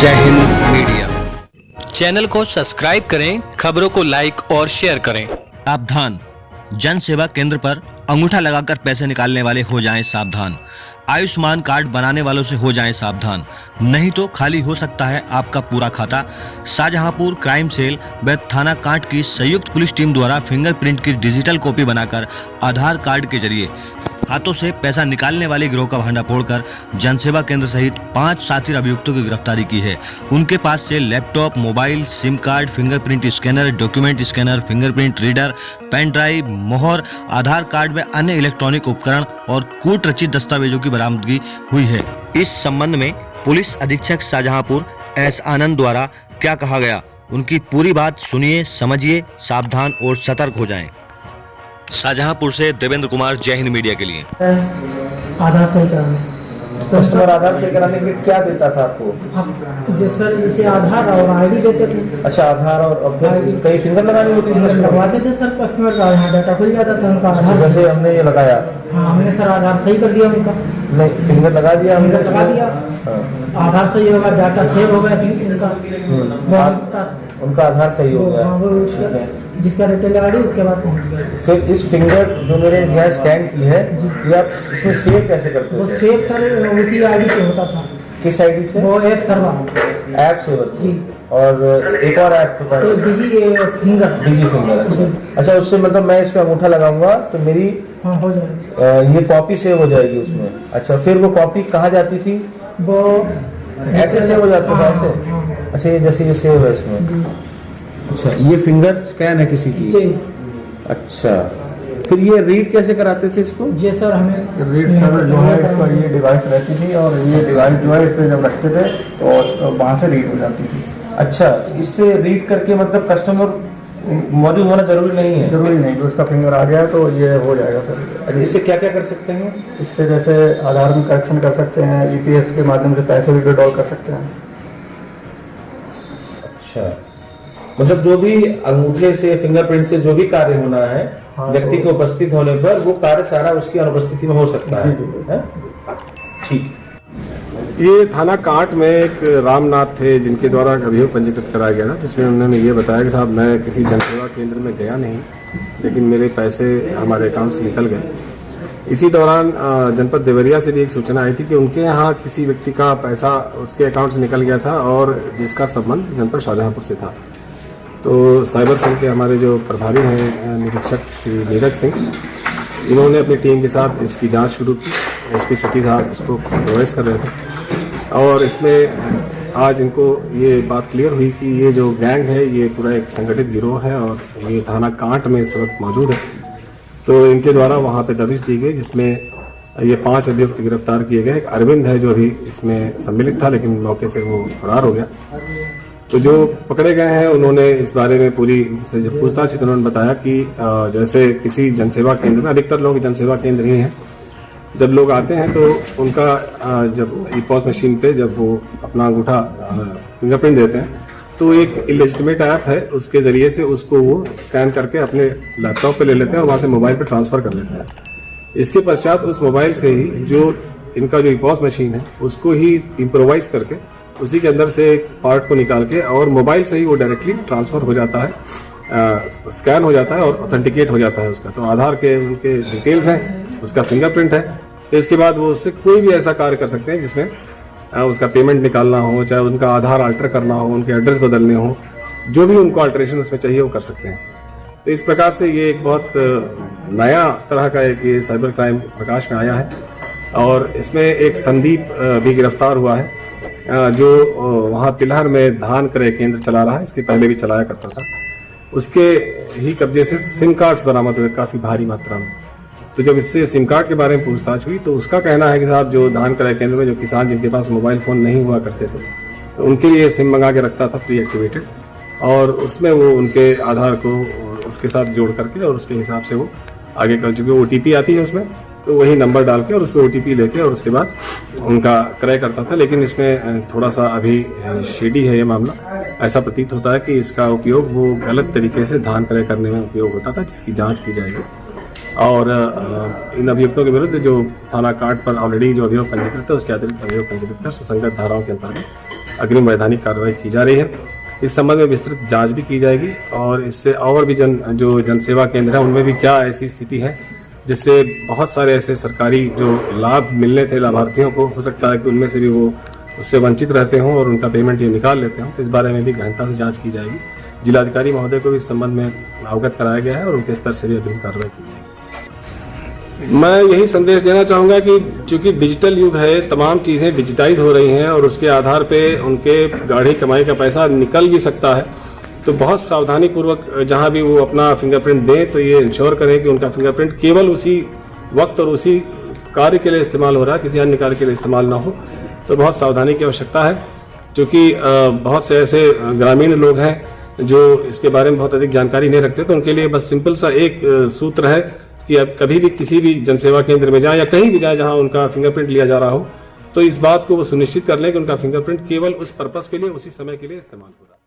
जय Hind media channel को subscribe करें, खबरों को लाइक और शेयर करें। सावधान, जन सेवा केंद्र पर अंगूठा लगाकर पैसे निकालने वाले हो जाएं सावधान। आयुष्मान कार्ड बनाने वालों से हो जाएं सावधान, नहीं तो खाली हो सकता है आपका पूरा खाता। शाहजहांपुर क्राइम सेल व थाना कांट की संयुक्त पुलिस टीम द्वारा फिंगरप्रिंट की डिजिटल कॉपी बनाकर आधार कार्ड के जरिए खातों से पैसा निकालने वाले गिरोह का भांडा फोड़कर जनसेवा केंद्र सहित 5 साथी अभियुक्तों की गिरफ्तारी की है। उनके पास से laptop, mobile, SIM card, fingerprint scanner, document scanner, fingerprint reader, pen drive, मोहर, आधार कार्ड व अन्य इलेक्ट्रॉनिक उपकरण और कूट रचित दस्तावेजों की बरामदगी हुई है। इस संबंध में पुलिस अधीक्षक शाहजहांपुर एस आनंद द्वारा क्या कहा गया, उनकी पूरी बात सुनिए, समझिए, सावधान और सतर्क हो जाएं। शाहजहांपुर से देवेंद्र कुमार, जय हिंद मीडिया के लिए। आधार सही कराने, कस्टमर आधार सही कराने के लिए क्या देता था आपको? जैसे आधार और आईडी देते थे। अच्छा, आधार और फिर कई फिंगर लगानी होती थी? लगवाते थे सर, कस्टमर का यहाँ डाटा खुल जाता था उनका आधार। जैसे हमने ये लगाया, हाँ हमने सर आधार सही कर दिया उनका। नहीं, फिंगर लगा दिया हमने, लगा दिया। आधार सही होगा, डाटा सेव हो गया उनका आधार सही हो गया, जिसका रिटेल आईडी उसके बाद पहुंच गया। फिर इस फिंगर जो मेरे यहाँ स्कैन की है, ये आप इसमें सेव कैसे करते वो थे? सेव सर उसी आईडी से होता था। किस आईडी से? वो ऐप सर्वर, ऐप सेवर से। और एक और ऐप होता है डिजी फिंगर। अच्छा, उससे मतलब मैं इस पे अंगूठा लगाऊंगा तो मेरी हो जाएगा, ये कॉपी सेव हो जाएगी उसमें। अच्छा, फिर वो कॉपी कहाँ जाती थी? वो ऐसे सेव हो जाता था, ऐसे? अच्छा, ये जैसे ये सेव है इसमें। अच्छा, ये फिंगर स्कैन है किसी की? अच्छा, फिर ये रीड कैसे कराते थे इसको? जी सर, हमें रीड सर जो है इसका ये डिवाइस रहती थी और ये डिवाइस जो है इस पर जब रखते थे तो वहाँ से रीड हो जाती थी। अच्छा, इससे रीड करके मतलब कस्टमर मौजूद होना जरूरी नहीं है? जरूरी नहीं, तो उसका फिंगर आ गया तो ये हो जाएगा सर। अच्छा, इससे क्या क्या कर सकते हैं? इससे जैसे आधार में करेक्शन कर सकते हैं, EPS के माध्यम से पैसे भी विड्रॉल कर सकते हैं। अच्छा, मतलब जो भी अंगूठे से, फिंगरप्रिंट से जो भी कार्य होना है, हाँ, व्यक्ति के उपस्थित होने पर वो कार्य सारा उसकी अनुपस्थिति में हो सकता है? ठीक। ये थाना कांट में एक रामनाथ थे जिनके द्वारा अभियोग पंजीकृत कराया गया था, जिसमें उन्होंने ये बताया कि साहब मैं किसी जनसेवा केंद्र में गया नहीं, लेकिन मेरे पैसे हमारे अकाउंट से निकल गए। इसी दौरान जनपद देवरिया से भी एक सूचना आई थी कि उनके यहाँ किसी व्यक्ति का पैसा उसके अकाउंट से निकल गया था और जिसका संबंध जनपद शाहजहांपुर से था। तो साइबर सेल के हमारे जो प्रभारी हैं निरीक्षक श्री नीरज सिंह, इन्होंने अपनी टीम के साथ इसकी जांच शुरू की। SP सिटी साहब इसको सुपरवाइज कर रहे थे और इसमें आज इनको ये बात क्लियर हुई कि ये जो गैंग है ये पूरा एक संगठित गिरोह है और ये थाना कांट में इस वक्त मौजूद है। तो इनके द्वारा वहाँ पे दबिश दी गई, जिसमें ये 5 अभियुक्त गिरफ्तार किए गए। एक अरविंद है जो अभी इसमें सम्मिलित था लेकिन मौके से वो फरार हो गया। तो जो पकड़े गए हैं उन्होंने इस बारे में पूरी से जब पूछताछ की तो उन्होंने बताया कि जैसे किसी जनसेवा केंद्र में, अधिकतर लोग जनसेवा केंद्र ही हैं, जब लोग आते हैं तो उनका जब EPOS मशीन पे जब वो अपना अंगूठा फिंगरप्रिंट देते हैं तो एक इलेजिटिमेट ऐप है, उसके ज़रिए से उसको वो स्कैन करके अपने लैपटॉप पे ले लेते हैं और वहाँ से मोबाइल पे ट्रांसफ़र कर लेते हैं। इसके पश्चात उस मोबाइल से ही जो इनका जो EPOS मशीन है उसको ही इम्प्रोवाइज करके उसी के अंदर से एक पार्ट को निकाल के और मोबाइल से ही वो डायरेक्टली ट्रांसफ़र हो जाता है, स्कैन हो जाता है और ऑथेंटिकेट हो जाता है उसका। तो आधार के उनके डिटेल्स हैं, उसका फिंगरप्रिंट है, तो इसके बाद वो उससे कोई भी ऐसा कार्य कर सकते हैं जिसमें उसका पेमेंट निकालना हो, चाहे उनका आधार अल्टर करना हो, उनके एड्रेस बदलने हो, जो भी उनको अल्टरेशन उसमें चाहिए वो कर सकते हैं। तो इस प्रकार से ये एक बहुत नया तरह का एक ये साइबर क्राइम प्रकाश में आया है और इसमें एक संदीप भी गिरफ्तार हुआ है जो वहाँ तिलहर में धान क्रय केंद्र चला रहा है, इसके पहले भी चलाया करता था। उसके ही कब्जे से सिम कार्ड्स बरामद हुए काफ़ी भारी मात्रा में। तो जब इससे सिम कार्ड के बारे में पूछताछ हुई तो उसका कहना है कि साहब जो धान क्रय केंद्र में जो किसान जिनके पास मोबाइल फ़ोन नहीं हुआ करते थे तो उनके लिए सिम मंगा के रखता था प्री एक्टिवेटेड, और उसमें वो उनके आधार को उसके साथ जोड़ करके और उसके हिसाब से वो आगे कर, चूँकि OTP आती है उसमें, तो वही नंबर डाल के और उस पर OTP लेके और उसके बाद उनका क्रय करता था। लेकिन इसमें थोड़ा सा अभी शेडी है ये मामला। ऐसा प्रतीत होता है कि इसका उपयोग वो गलत तरीके से धान क्रय करने में उपयोग होता था, जिसकी जांच की जाएगी। और इन अभियुक्तों के विरुद्ध जो थाना काट पर ऑलरेडी जो अभियोग पंजीकृत है उसके अतिरिक्त अभियोग पंजीकृत कर सुसंगत धाराओं के अंतर्गत अग्रिम वैधानिक कार्रवाई की जा रही है। इस संबंध में विस्तृत जांच भी की जाएगी और इससे और भी जो जनसेवा केंद्र है उनमें भी क्या ऐसी स्थिति है जिससे बहुत सारे ऐसे सरकारी जो लाभ मिलने थे लाभार्थियों को, हो सकता है कि उनमें से भी वो उससे वंचित रहते हों और उनका पेमेंट ये निकाल लेते हों। इस बारे में भी गहनता से जांच की जाएगी। जिलाधिकारी महोदय को भी इस संबंध में अवगत कराया गया है और उनके स्तर से भी अग्रिम कार्रवाई की जाएगी। मैं यही संदेश देना चाहूँगा कि चूंकि डिजिटल युग है, तमाम चीज़ें डिजिटाइज हो रही हैं और उसके आधार पे उनके गाढ़ी कमाई का पैसा निकल भी सकता है, तो बहुत सावधानी पूर्वक जहाँ भी वो अपना फिंगरप्रिंट दें तो ये इंश्योर करें कि उनका फिंगरप्रिंट केवल उसी वक्त और उसी कार्य के लिए इस्तेमाल हो रहा है, किसी अन्य कार्य के लिए इस्तेमाल ना हो। तो बहुत सावधानी की आवश्यकता है, क्योंकि बहुत से ऐसे ग्रामीण लोग हैं जो इसके बारे में बहुत अधिक जानकारी नहीं रखते। तो उनके लिए बस सिंपल सा एक सूत्र है कि अब कभी भी किसी भी जनसेवा केंद्र में जाएं या कहीं भी जाएं जहां उनका फिंगरप्रिंट लिया जा रहा हो, तो इस बात को वो सुनिश्चित कर लें कि उनका फिंगरप्रिंट केवल उस पर्पस के लिए, उसी समय के लिए इस्तेमाल हो रहा है।